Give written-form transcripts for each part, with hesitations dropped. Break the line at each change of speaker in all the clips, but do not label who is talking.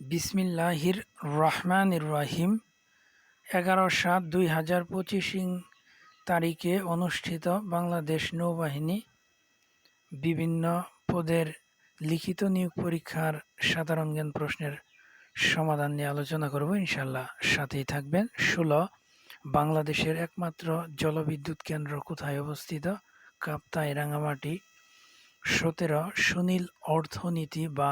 বিসমিল্লাহির রহমানির রহিম। 11/7/2025 তারিখে অনুষ্ঠিত বাংলাদেশ নৌবাহিনী বিভিন্ন পদের লিখিত নিয়োগ পরীক্ষার সাধারণ জ্ঞান প্রশ্নের সমাধান নিয়ে আলোচনা করব ইনশাল্লাহ। সাথেই থাকবেন। 16 বাংলাদেশের একমাত্র জলবিদ্যুৎ কেন্দ্র কোথায় অবস্থিত? কাপ্তাই, রাঙামাটি। 17 সুনীল অর্থনীতি বা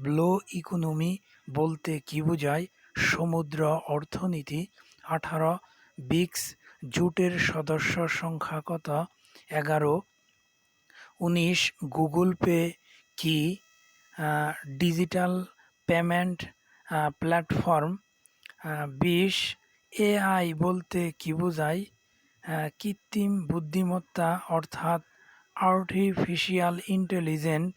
ব্লু ইকোনমি বলতে কী বোঝায়? সমুদ্র অর্থনীতি। 18 ব্রিক্স জোটের সদস্য সংখ্যা কত? 11। 19 গুগল পে কি? Digital payment platform. 20 এআই বলতে কী বোঝায়? কৃত্রিম বুদ্ধিমত্তা অর্থাৎ আর্টিফিশিয়াল ইন্টেলিজেন্ট।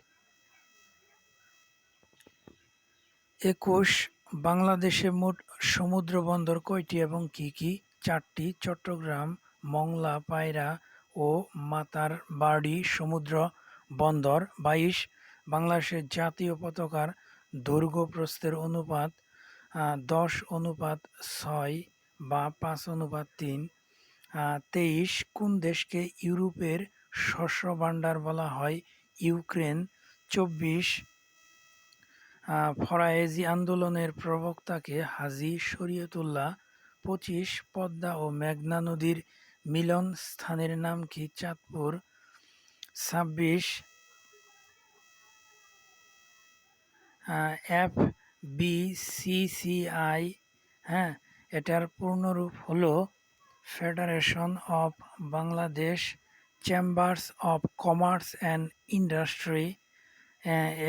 21 বাংলাদেশে মোট সমুদ্র বন্দর কয়টি এবং কি কি? 4টি। চট্টগ্রাম, মংলা, পায়রা ও মাতারবাড়ি সমুদ্র বন্দর। 22 বাংলাদেশের জাতীয় পতাকার দৈর্ঘ্য প্রস্থের অনুপাত 10:6 বা 5:3। 23 কোন দেশকে ইউরোপের শস্য ভাণ্ডার বলা হয়? ইউক্রেন। 24 ফরায়েজি আন্দোলনের প্রবক্তাকে? হাজী শরীয়তুল্লাহ। 25 পদ্মা ও মেঘনা নদীর মিলন স্থানের নাম কি? চাঁদপুর। 26 FBCCI, এটার পূর্ণরূপ হলো federation of Bangladesh chambers of commerce and industry.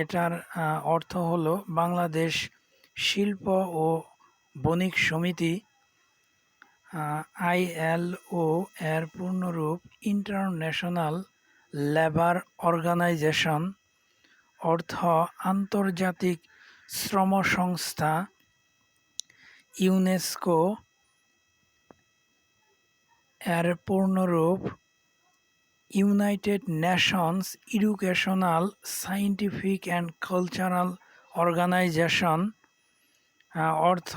এটার অর্থ হলো বাংলাদেশ শিল্প ও বণিক সমিতি। ILO এর পূর্ণরূপ ইন্টারন্যাশনাল লেবার অর্গানাইজেশন। অর্থ আন্তর্জাতিক শ্রম সংস্থা। ইউনেস্কো এর পূর্ণরূপ united nations educational, scientific and cultural organisation. অর্থ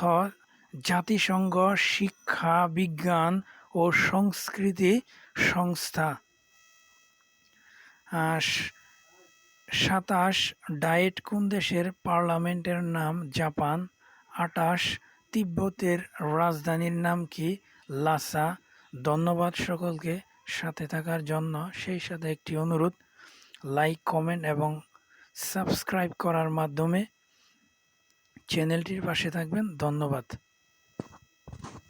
জাতিসংঘ শিক্ষা, বিজ্ঞান ও সংস্কৃতি সংস্থা। 27 ডায়েট কোন দেশের পার্লামেন্টের নাম? জাপান। 28 তিব্বতের রাজধানীর নাম কি? লাসা। ধন্যবাদ সকলকে সাথে থাকার জন্য। সেই সাথে একটি অনুরোধ, লাইক, কমেন্ট এবং সাবস্ক্রাইব করার মাধ্যমে চ্যানেলটির পাশে থাকবেন। ধন্যবাদ।